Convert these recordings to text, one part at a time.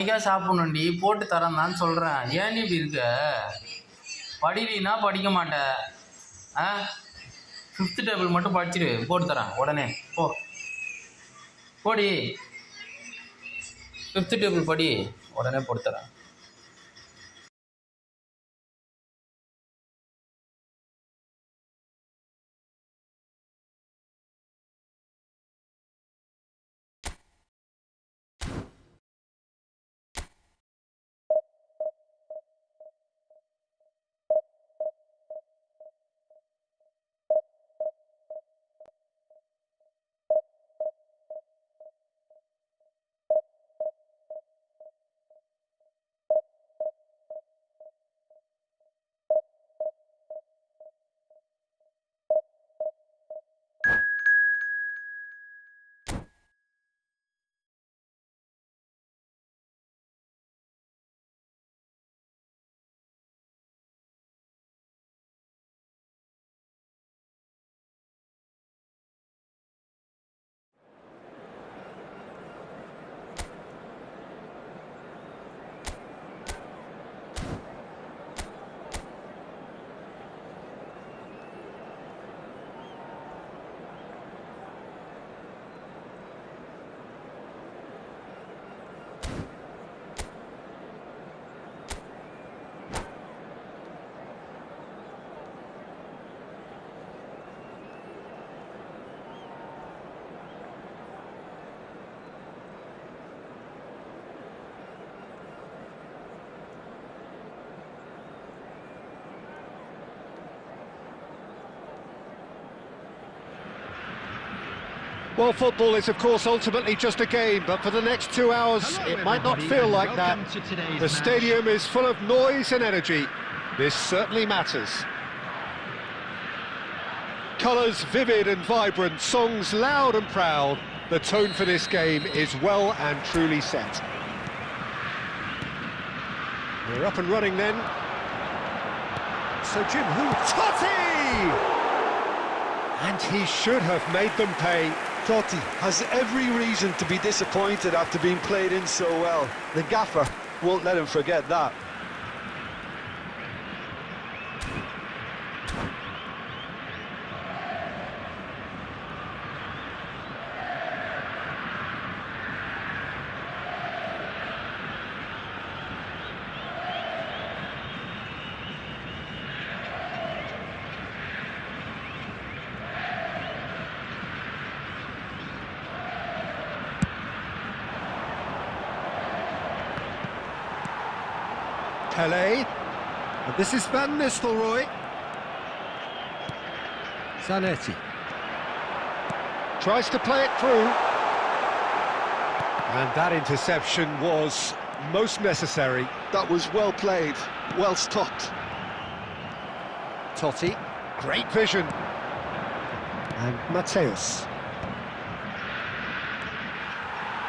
சாப்பிடணும்டி, போட்டு தரேன் சொல்கிறேன். ஏன் நீ இப்படி இருக்க? படினா படிக்க மாட்டேன். 5th டேபிள் மட்டும் படிச்சுட்டு போட்டு தரேன் உடனே. போடி 5th டேபிள் படி, உடனே போட்டு தரேன். Well, football is, of course, ultimately just a game, but for the next 2 hours, it might not feel like that. The stadium is full of noise and energy. This certainly matters. Colours vivid and vibrant, songs loud and proud. The tone for this game is well and truly set. We're up and running then. So Jim, who? Totti! And he should have made them pay. Totti has every reason to be disappointed after being played in so well. The gaffer won't let him forget that. Pele, and this is Van Nistelrooy. Zanetti tries to play it through, and that interception was most necessary. That was well played, well stopped. Totti, great vision, and Mateus.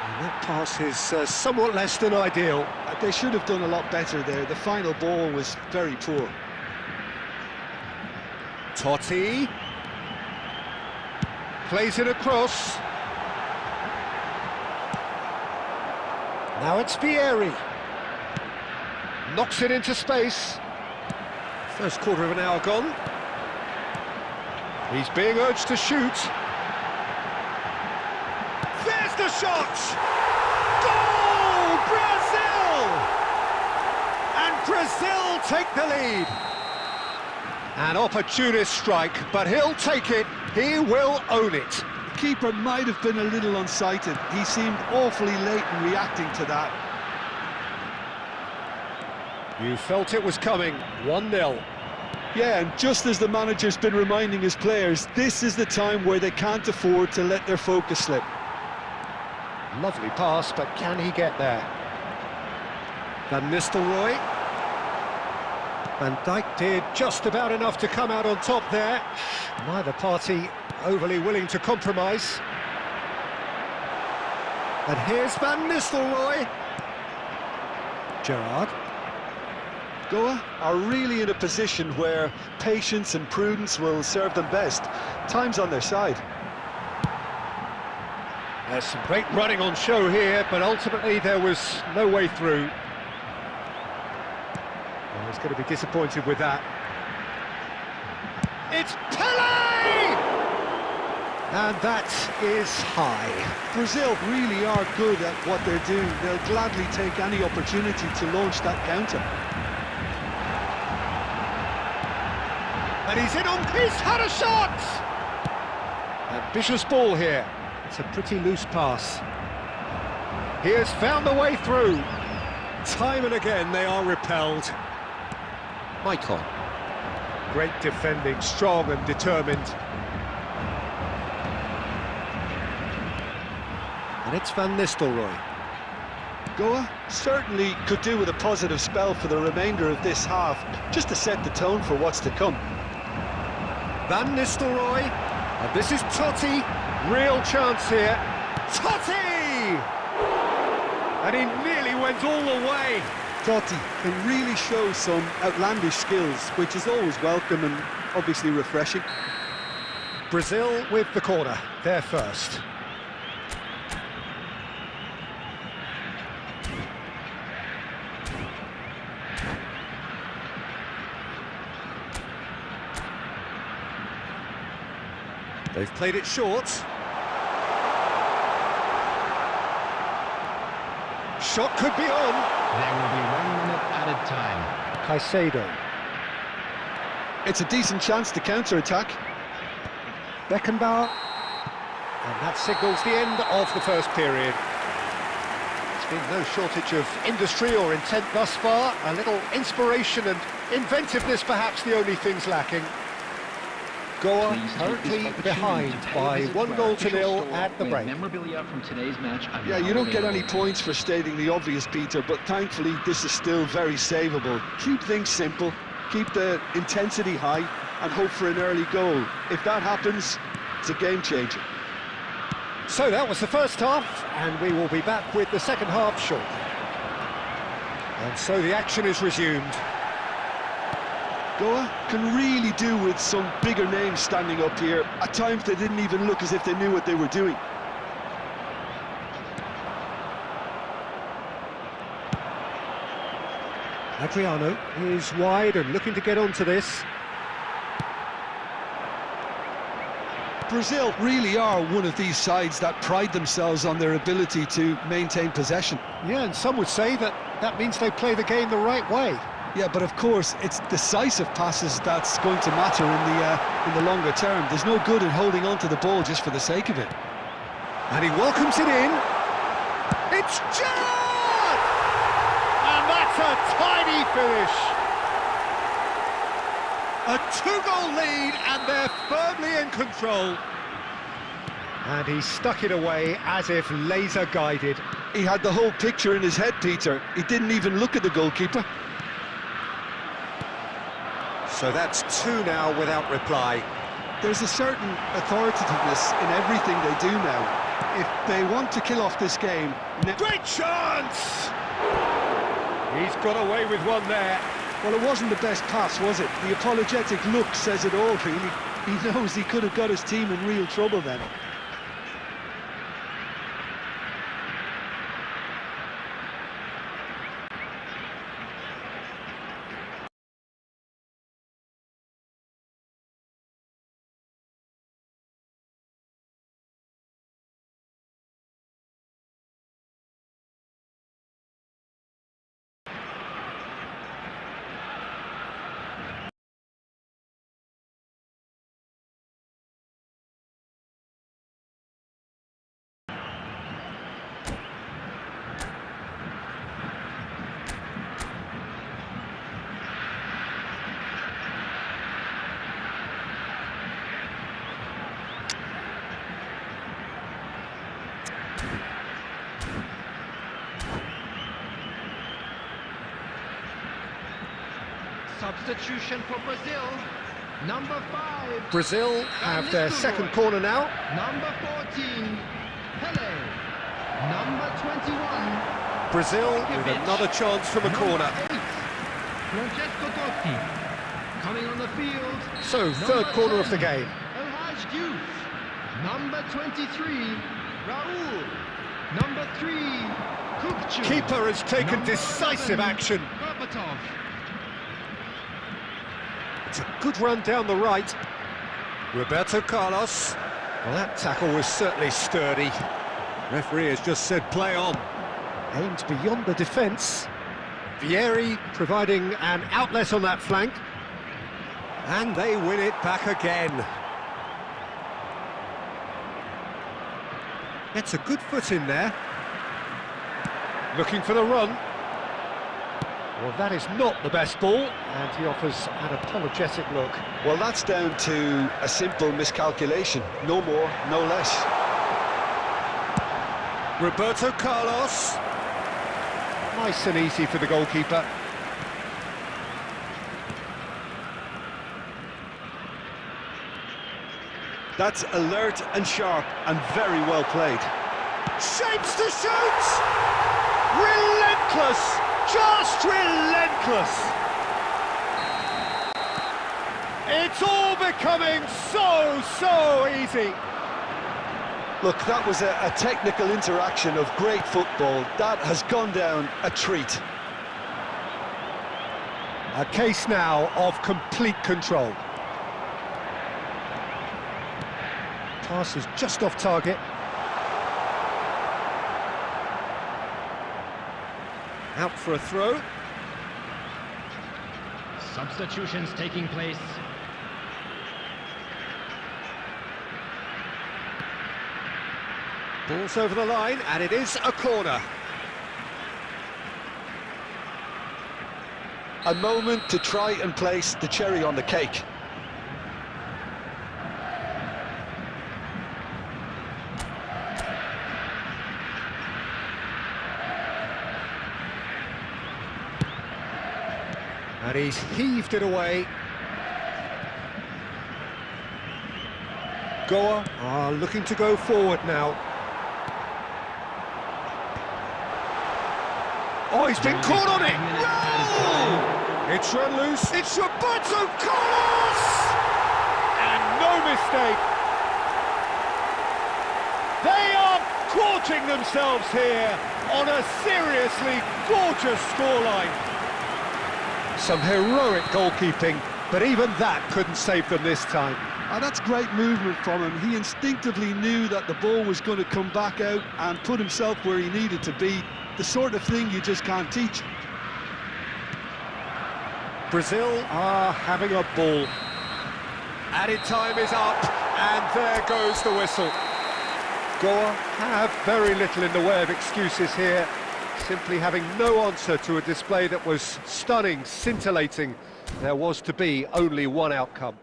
And that pass is somewhat less than ideal. They should have done a lot better there. The final ball was very poor. Totti plays it across. Now it's Vieri. Knocks it into space. First quarter of an hour gone. He's being urged to shoot. There's the shot! Goal! Brazil! And Brazil take the lead. An opportunist strike, but he'll take it. He will own it. The keeper might have been a little unsighted. He seemed awfully late in reacting to that. You felt it was coming. 1-0. Yeah, and just as the manager's been reminding his players, this is the time where they can't afford to let their focus slip. Lovely pass, but can he get there? Van Nistelrooy. Van Dijk did just about enough to come out on top there. Neither party overly willing to compromise. And here's Van Nistelrooy. Gerrard. Goa are really in a position where patience and prudence will serve them best. Time's on their side. There's some great running on show here, but ultimately there was no way through. Well, he's going to be disappointed with that. It's Pele! And that is high. Brazil really are good at what they're doing. They'll gladly take any opportunity to launch that counter. And he's in on his had a shot! Ambitious ball here. It's a pretty loose pass. He has found the way through. Time and again they are repelled. Michael. Great defending, strong and determined. And it's Van Nistelrooy. Goa certainly could do with a positive spell for the remainder of this half, just to set the tone for what's to come. Van Nistelrooy, and this is Totti. Real chance here. Totti! And he nearly went all the way. Totti can really show some outlandish skills, which is always welcome and obviously refreshing. Brazil with the corner, they're first. They've played it short. Shot could be on. There will be 1 minute added time. Caicedo. It's a decent chance to counter-attack. Beckenbauer. And that signals the end of the first period. There's been no shortage of industry or intent thus far. A little inspiration and inventiveness perhaps the only things lacking. Goa currently behind by 1-0 at the break. Memorabilia from today's match. Yeah, you don't get any points for stating the obvious, Peter, but thankfully this is still very savable. Keep things simple, keep the intensity high, and hope for an early goal. If that happens, it's a game changer. So that was the first half, and we will be back with the second half shortly. And so the action is resumed. Goa can really do with some bigger names standing up here. At times they didn't even look as if they knew what they were doing. Adriano is wide and looking to get onto this. Brazil really are one of these sides that pride themselves on their ability to maintain possession. Yeah, and some would say that that means they play the game the right way. Yeah, but of course, it's decisive passes that's going to matter in the longer term. There's no good in holding on to the ball just for the sake of it. And he welcomes it in. It's John! And that's a tiny finish. A 2-goal lead, and they're firmly in control. And he stuck it away as if laser guided. He had the whole picture in his head, Peter. He didn't even look at the goalkeeper. So that's 2 now without reply. There's a certain authoritativeness in everything they do now. If they want to kill off this game... Great chance! He's got away with one there. Well, it wasn't the best pass, was it? The apologetic look says it all, really. He knows he could have got his team in real trouble then. Substitution for Brazil. Number 5. Brazil have their second corner now. Number 14. Pele. Number 21. Brazil with another chance from a corner. Francesco Totti. Coming on the field. So, third corner of the game. Number 23. Raoul. Number 3, Kukchu. Keeper has taken Number decisive 11, action. Berbatov. It's a good run down the right. Roberto Carlos. Well, that tackle was certainly sturdy. Referee has just said play on. Aimed beyond the defence. Vieri providing an outlet on that flank. And they win it back again. Gets a good foot in there. Looking for the run. Well, that is not the best ball, and he offers an apologetic look. Well, that's down to a simple miscalculation. No more, no less. Roberto Carlos. Nice and easy for the goalkeeper. That's alert and sharp and very well played. Shapes to shoot! Relentless! Just relentless! It's all becoming so easy. Look, that was a technical interaction of great football. That has gone down a treat. A case now of complete control. Pass is just off target. Out for a throw. Substitutions taking place. Ball's over the line, and it is a corner. A moment to try and place the cherry on the cake. And he's heaved it away. Goa are looking to go forward now. Oh, he's been caught on it! No! It's run loose. It's Roberto Carlos! And no mistake. They are gorging themselves here on a seriously gorgeous scoreline. Some heroic goalkeeping, but even that couldn't save them this time. And that's great movement from him. He instinctively knew that the ball was going to come back out and put himself where he needed to be. The sort of thing you just can't teach. Brazil are having a ball. Added time is up, and there goes the whistle. Goa have very little in the way of excuses here, simply having no answer to a display that was stunning, scintillating. There was to be only one outcome.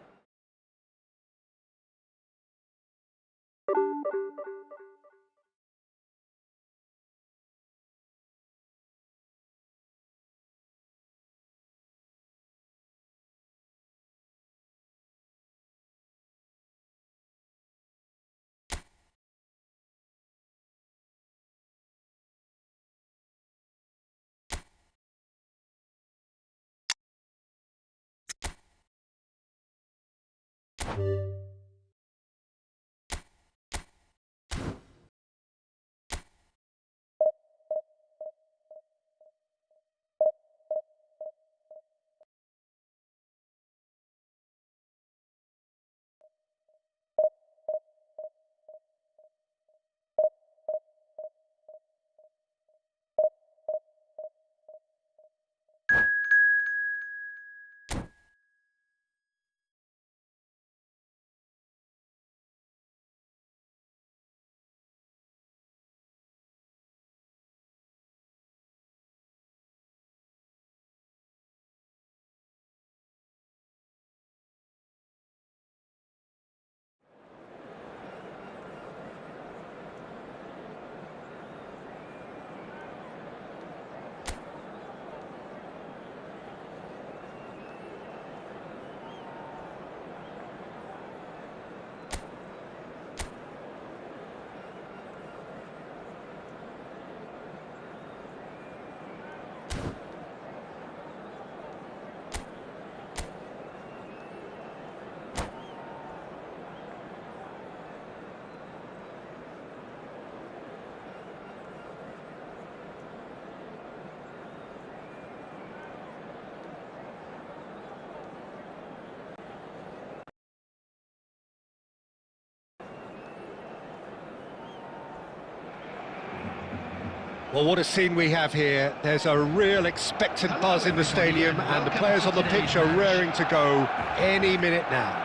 Well, what a scene we have here. There's a real expectant buzz in the stadium, and the players on the pitch are raring to go any minute now.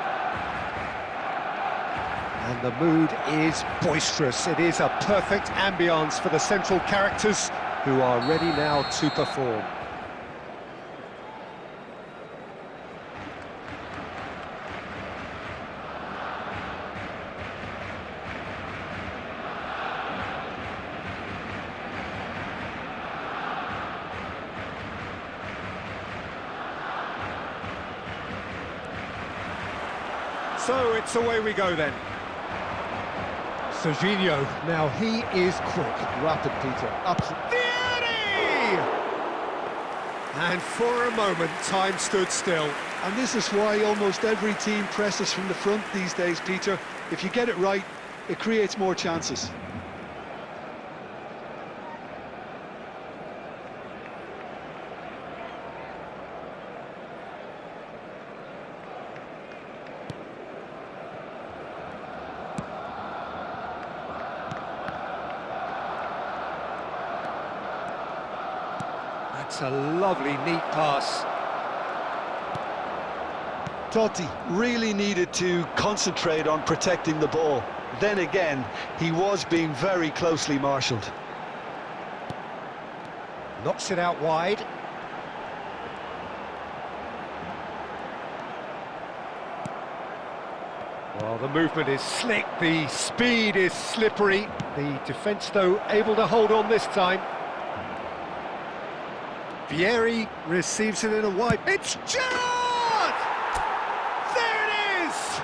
And the mood is boisterous. It is a perfect ambience for the central characters, who are ready now to perform. So it's away we go then. Serginho, now he is quick. Rapid, Peter. Absolutely. And for a moment, time stood still. And this is why almost every team presses from the front these days, Peter. If you get it right, it creates more chances. That's a lovely, neat pass. Totti really needed to concentrate on protecting the ball. Then again, he was being very closely marshalled. Knocks it out wide. Well, the movement is slick, the speed is slippery. The defence, though, able to hold on this time. Vieri receives it in a wide... It's Gerrard! There it is!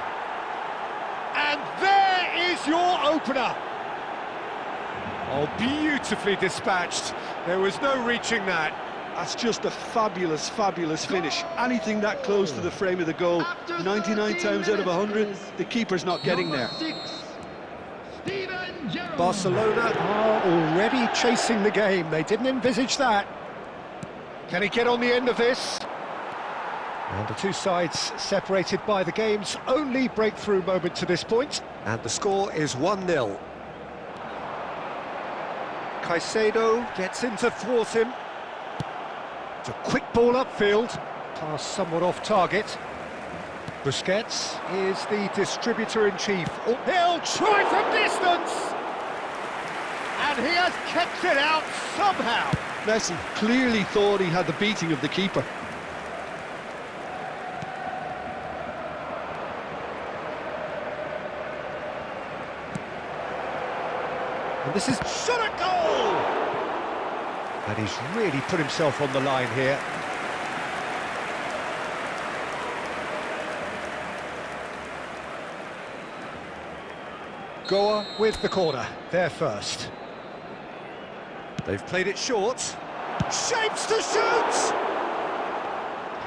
And there is your opener! Oh, beautifully dispatched. There was no reaching that. That's just a fabulous, fabulous finish. Anything that close to the frame of the goal, 99 times out of 100, the keeper's not getting there. Barcelona are already chasing the game. They didn't envisage that. Can he get on the end of this? And the two sides separated by the game's only breakthrough moment to this point. And the score is 1-0. Caicedo gets in to thwart him. It's a quick ball upfield. Pass somewhat off target. Busquets is the distributor-in-chief. Oh, he'll try from distance! And he has kept it out somehow. Messi clearly thought he had the beating of the keeper. And this is shot at goal! And he's really put himself on the line here. Goa with the corner, there first. They've played it short. Shapes to shoot!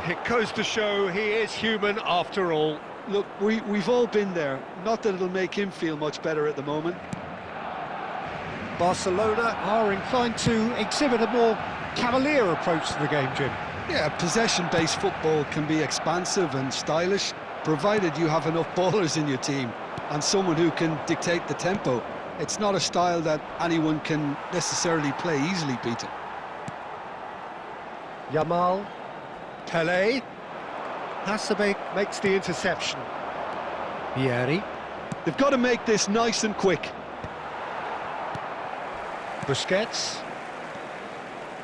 It goes to show he is human after all. Look, we've all been there. Not that it'll make him feel much better at the moment. Barcelona are inclined to exhibit a more cavalier approach to the game, Jim. Yeah, possession-based football can be expansive and stylish, provided you have enough ballers in your team and someone who can dictate the tempo. It's not a style that anyone can necessarily play easily, Peter. Yamal, Pelé, Hasebe makes the interception. Vieri. They've got to make this nice and quick. Busquets.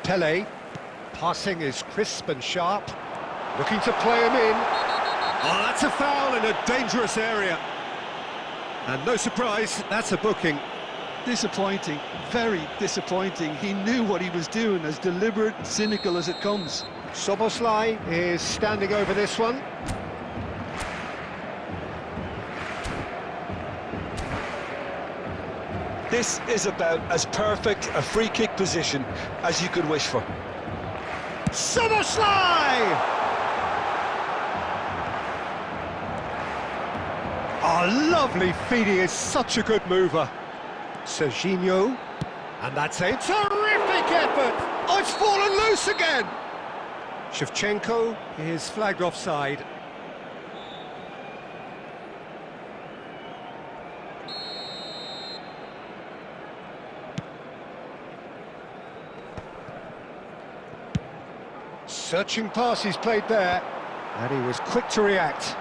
Pelé. Passing is crisp and sharp. Looking to play him in. Oh, that's a foul in a dangerous area. And no surprise, that's a booking. Disappointing, very disappointing. He knew what he was doing, as deliberate, cynical as it comes. Szoboszlai is standing over this one. This is about as perfect a free kick position as you could wish for. Szoboszlai! Oh, lovely feed, he is such a good mover. Serginho, and that's a terrific effort! Oh, it's fallen loose again! Shevchenko is flagged offside. Searching pass he's played there, and he was quick to react.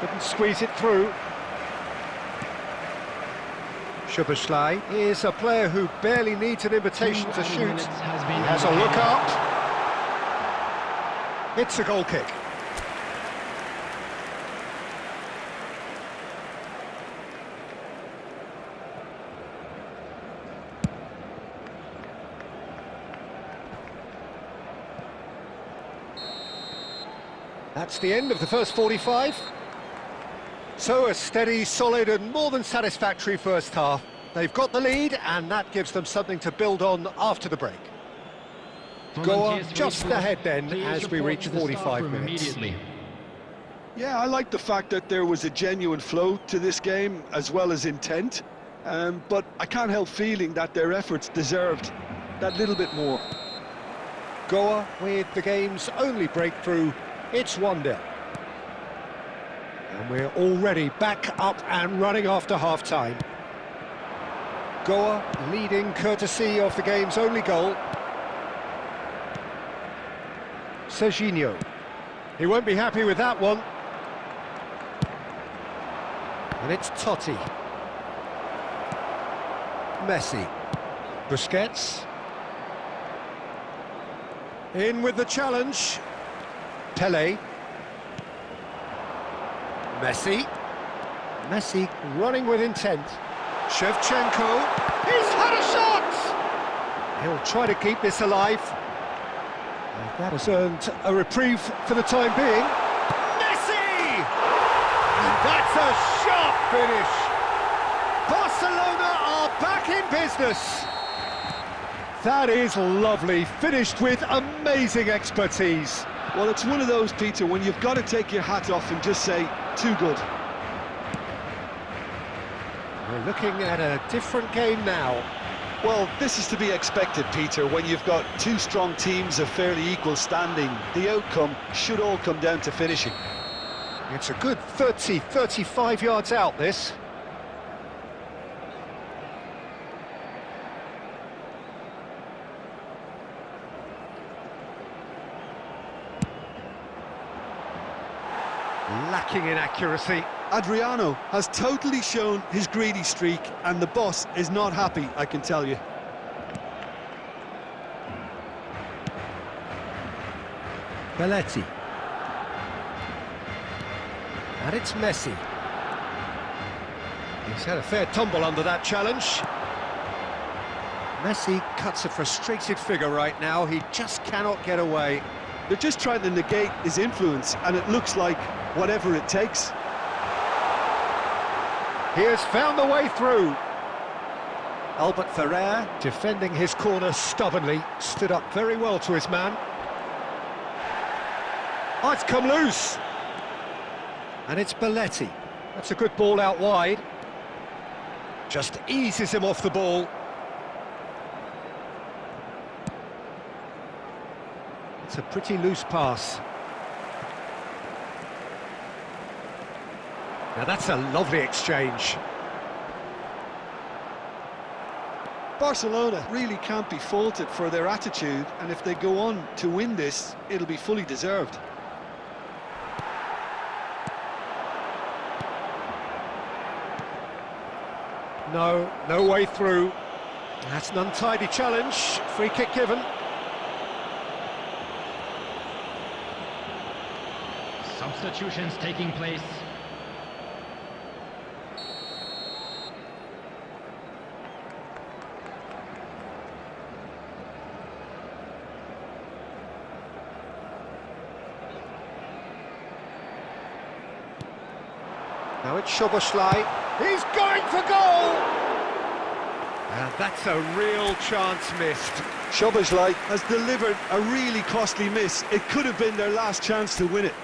Couldn't squeeze it through. Szoboszlai is a player who barely needs an invitation to shoot. He has a look up. It's a goal kick. That's the end of the first 45. So a steady, solid and more than satisfactory first half. They've got the lead and that gives them something to build on after the break. Goa just ahead then as we reach 45 minutes. Yeah, I like the fact that there was a genuine flow to this game as well as intent. But I can't help feeling that their efforts deserved that little bit more. Goa with the game's only breakthrough. It's 1-0. And we're already back up and running after half-time. Goa leading courtesy of the game's only goal. Serginho. He won't be happy with that one. And it's Totti. Messi. Busquets. In with the challenge. Pele. Messi running with intent. Shevchenko. He's had a shot! He'll try to keep this alive. And that has earned a reprieve for the time being. Messi! And that's a sharp finish. Barcelona are back in business. That is lovely, finished with amazing expertise. Well, it's one of those, Peter, when you've got to take your hat off and just say, too good. We're looking at a different game now. Well, this is to be expected, Peter, when you've got two strong teams of fairly equal standing. The outcome should all come down to finishing. It's a good 30, 35 yards out, this. Lacking in accuracy. Adriano has totally shown his greedy streak, and the boss is not happy, I can tell you. Belletti. And it's Messi. He's had a fair tumble under that challenge. Messi cuts a frustrated figure right now. He just cannot get away. They're just trying to negate his influence, and it looks like whatever it takes. He has found the way through. Albert Ferrer, defending his corner stubbornly, stood up very well to his man. Oh, it's come loose. And it's Belletti. That's a good ball out wide. Just eases him off the ball. It's a pretty loose pass. Now that's a lovely exchange. Barcelona really can't be faulted for their attitude, and if they go on to win this, it'll be fully deserved. No way through. That's an untidy challenge. Free kick given. Substitutions taking place. Now it's Szoboszlai. He's going for goal! And that's a real chance missed. Szoboszlai has delivered a really costly miss. It could have been their last chance to win it.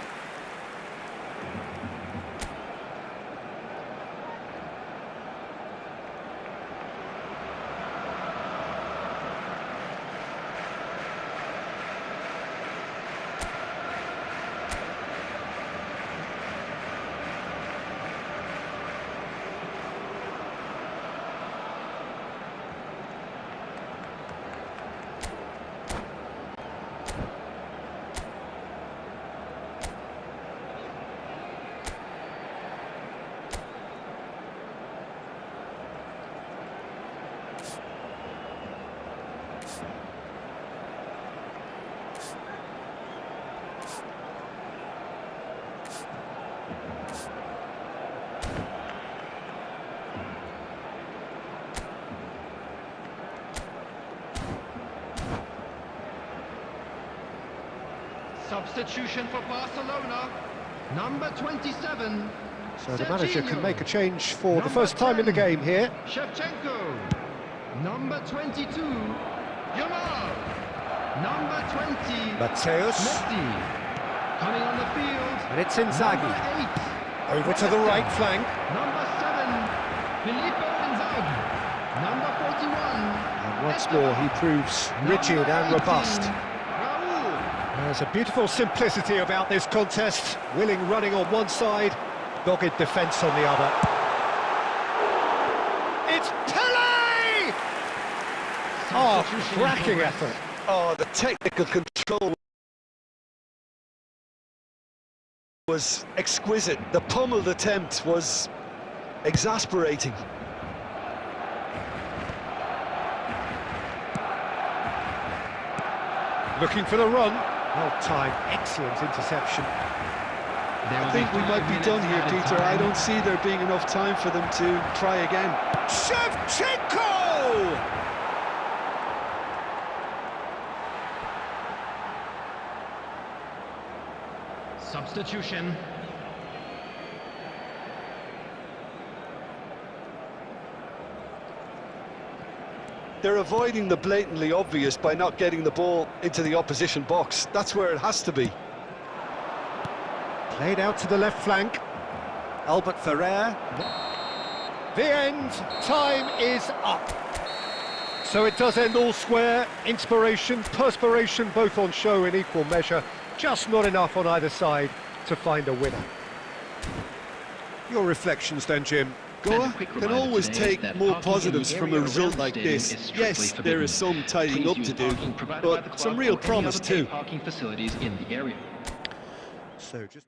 Substitution for Barcelona. Number 27. So the manager can Serginho. make a change for the Number first time in the 10, game here. Shevchenko. Number 22. Yamal. Number 20. Mateus. Messi. Coming on the field. And it's Inzaghi. Number 8. Over to the right flank. Number 7. Filippo Inzaghi. Number 41. And once more he proves rigid Number and 18, robust. Raul. There's a beautiful simplicity about this contest. Willing running on one side, dogged defence on the other. It's Pele! Oh, Substitution cracking in progress. effort. Oh, the technical control was exquisite. The pummeled attempt was exasperating. Looking for the run. Well timed, excellent interception. I think we might be done here, Peter. I don't see there being enough time for them to try again. Shevchenko! Substitution. They're avoiding the blatantly obvious by not getting the ball into the opposition box. That's where it has to be. Played out to the left flank. Albert Ferrer. The end. Time is up. So it does end all square. Inspiration, perspiration, both on show in equal measure. Just not enough on either side to find a winner. Your reflections then, Jim? Goa can always take more positives from a result like this. Yes, there is some tidying up to do, but some real promise too. Parking facilities in the area. So just...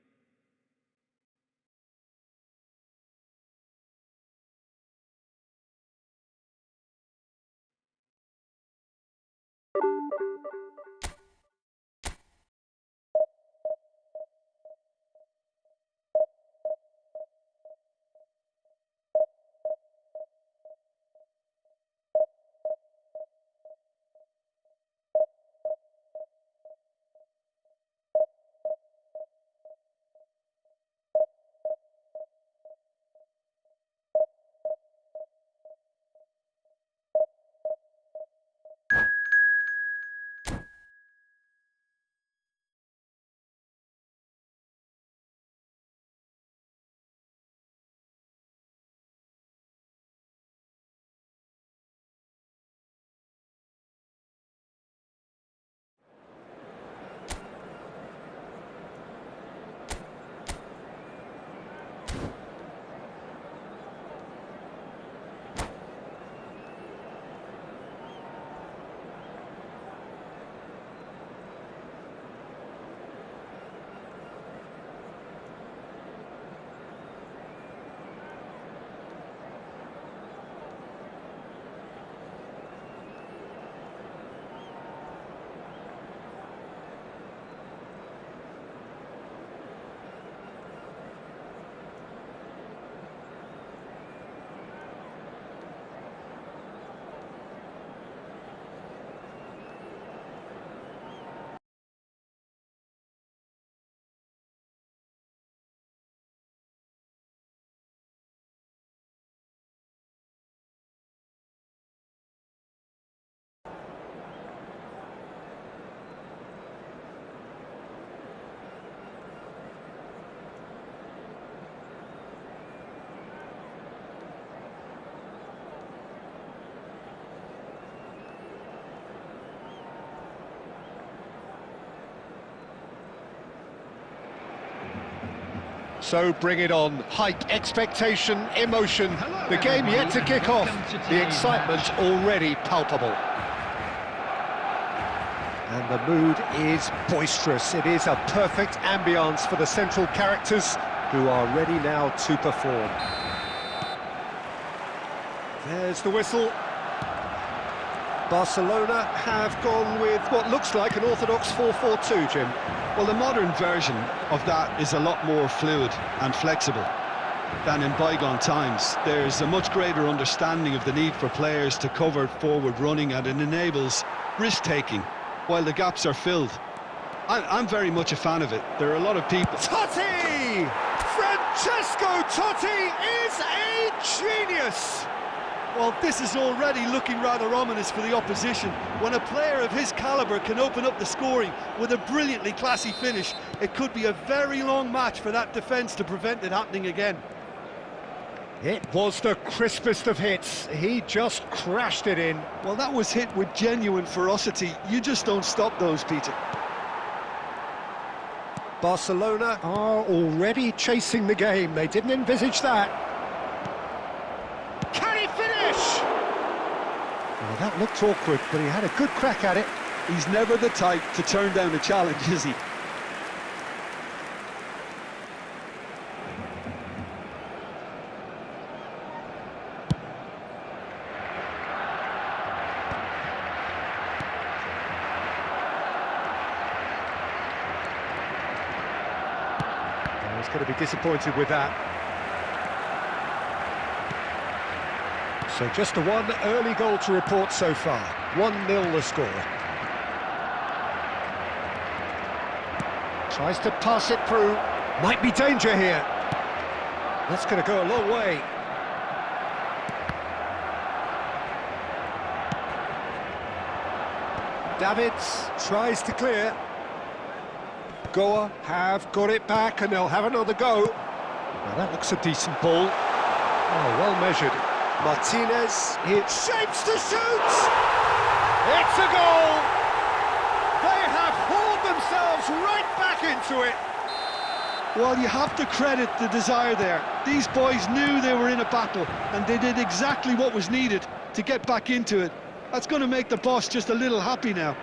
So bring it on. Hype, expectation, emotion. The game yet to kick off. The excitement already palpable. And the mood is boisterous. It is a perfect ambience for the central characters who are ready now to perform. There's the whistle. Barcelona have gone with what looks like an orthodox 4-4-2, Jim. Well, the modern version of that is a lot more fluid and flexible than in bygone times. There's a much greater understanding of the need for players to cover forward running, and it enables risk-taking while the gaps are filled. I'm very much a fan of it. There are a lot of people... Totti! Francesco Totti is a genius! Well, this is already looking rather ominous for the opposition. When a player of his calibre can open up the scoring with a brilliantly classy finish, it could be a very long match for that defence to prevent it happening again. It was the crispest of hits. He just crashed it in. Well, that was hit with genuine ferocity. You just don't stop those, Peter. Barcelona are already chasing the game. They didn't envisage that. Can he finish? Well, that looked awkward, but he had a good crack at it. He's never the type to turn down a challenge, is he? He's going to be disappointed with that. So just the one early goal to report so far. 1-0 the score. Tries to pass it through. Might be danger here. That's going to go a long way. Davids tries to clear. Goa have got it back and they'll have another go. Now that looks a decent ball. Oh, well measured. Martinez, it shapes to shoot! It's a goal! They have hauled themselves right back into it. Well, you have to credit the desire there. These boys knew they were in a battle and they did exactly what was needed to get back into it. That's going to make the boss just a little happy now.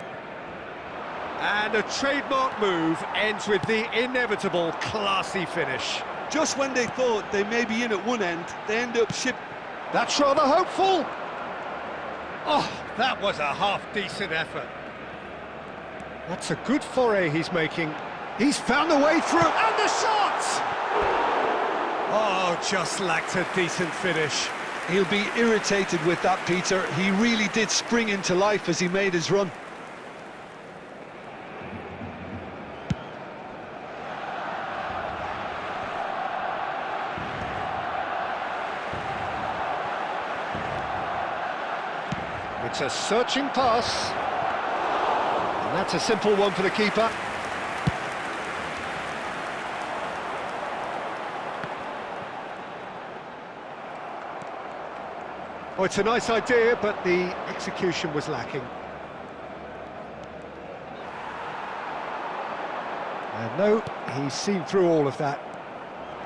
And a trademark move ends with the inevitable classy finish. Just when they thought they may be in at one end, they end up ship. That's rather hopeful. Oh, that was a half-decent effort. That's a good foray he's making. He's found a way through, and the shot! Oh, just lacked a decent finish. He'll be irritated with that, Peter. He really did spring into life as he made his run. It's a searching pass. And that's a simple one for the keeper. Oh, it's a nice idea, but the execution was lacking. And no, he's seen through all of that.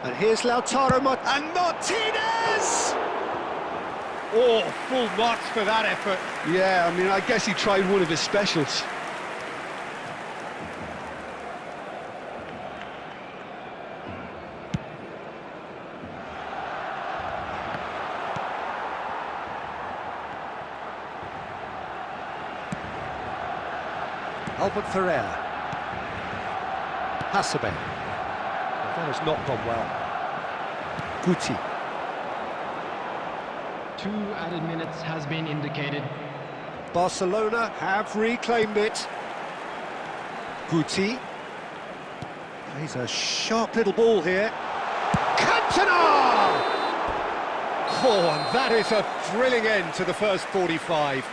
And here's Lautaro and Martinez! Oh, full marks for that effort. Yeah, I mean, I guess he tried one of his specials. Albert Ferreira. Hasebe. That has not gone well. Guti. 2 added minutes has been indicated. Barcelona have reclaimed it. Guti. Plays a sharp little ball here. Cantona! Oh, and that is a thrilling end to the first 45.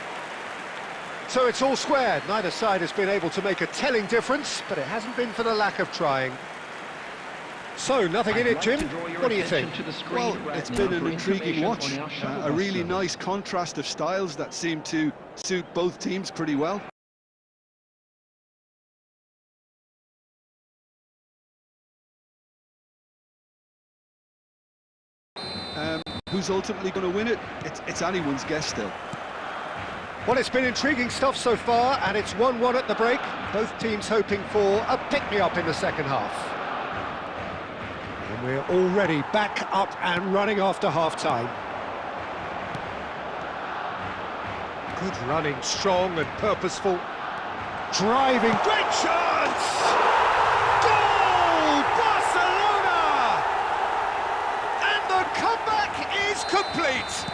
So it's all squared. Neither side has been able to make a telling difference, but it hasn't been for the lack of trying. So, nothing in it, Jim. What do you think? Well, it's been an intriguing watch. A really nice contrast of styles that seem to suit both teams pretty well. Who's ultimately going to win it? It's anyone's guess still. Well, it's been intriguing stuff so far, and it's 1-1 at the break. Both teams hoping for a pick-me-up in the second half. And we're already back up and running after half-time. Good running, strong and purposeful. Driving, great chance! Goal! Barcelona! And the comeback is complete!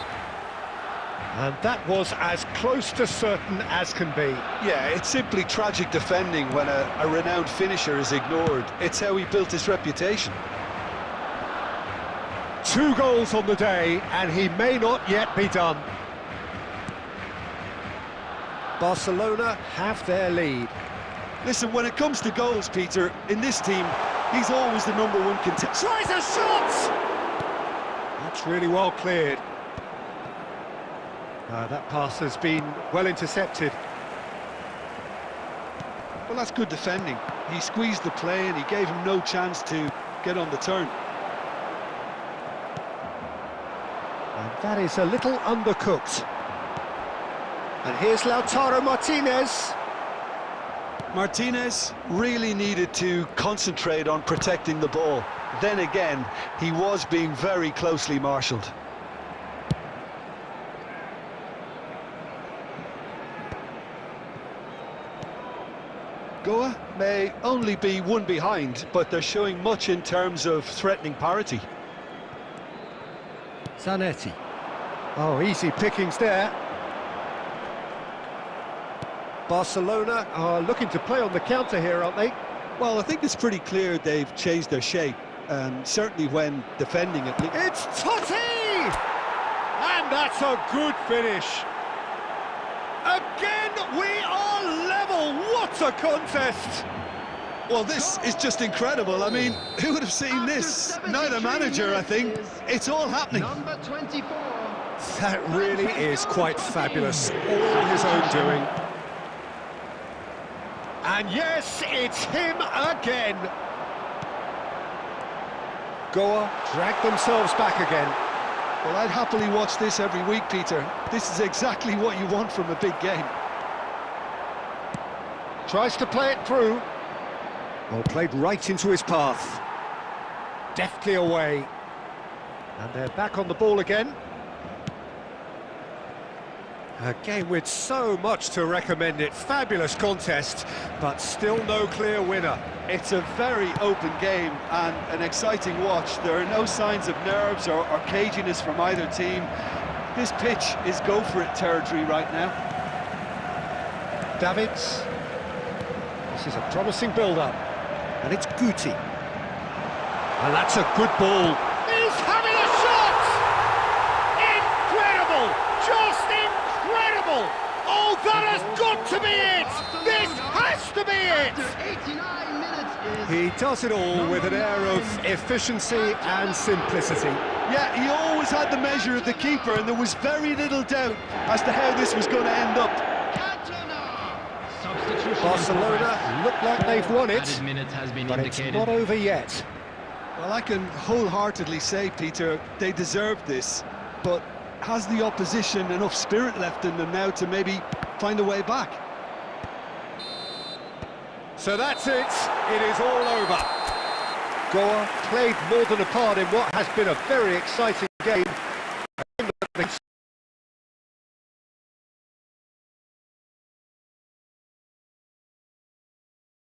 And that was as close to certain as can be. Yeah, it's simply tragic defending when a renowned finisher is ignored. It's how he built his reputation. 2 goals on the day, and he may not yet be done. Barcelona have their lead. Listen, when it comes to goals, Peter, in this team, he's always the #1 contender. Tries a shot! That's really well cleared. That pass has been well intercepted. Well, that's good defending. He squeezed the play and he gave him no chance to get on the turn. And that is a little undercooked. And here's Lautaro Martinez. Martinez really needed to concentrate on protecting the ball. Then again, he was being very closely marshalled. Goa may only be 1 behind, but they're showing much in terms of threatening parity. Zanetti. Oh, easy pickings there. Barcelona are looking to play on the counter here, aren't they? Well, I think it's pretty clear they've changed their shape, certainly when defending it. It's Totti! And that's a good finish. Again, we are level. What a contest! Well, this is just incredible. I mean, who would have seen this? Neither manager, I think. It's all happening. Number 24. That really is quite fabulous. All his own doing. And yes, it's him again. Goa drag themselves back again. Well, I'd happily watch this every week, Peter. This is exactly what you want from a big game. Tries to play it through. Well, played right into his path. Deftly away. And they're back on the ball again. A game with so much to recommend it. Fabulous contest, but still no clear winner. It's a very open game and an exciting watch. There are no signs of nerves or caginess from either team. This pitch is go-for-it territory right now. Davids. This is a promising build-up. And it's Guti. And that's a good ball. He's having a shot! Incredible! Just incredible! Oh, that has got to be it! This has to be it! 89 minutes is... He does it all with an air of efficiency and simplicity. Yeah, he always had the measure of the keeper, and there was very little doubt as to how this was going to end up. Barcelona look like they've won it, Added minutes has been but it's indicated. not over yet. Well, I can wholeheartedly say, Peter, they deserved this, but has the opposition enough spirit left in them now to maybe find a way back? So that's it. It is all over. Goa played more than a part in what has been a very exciting game.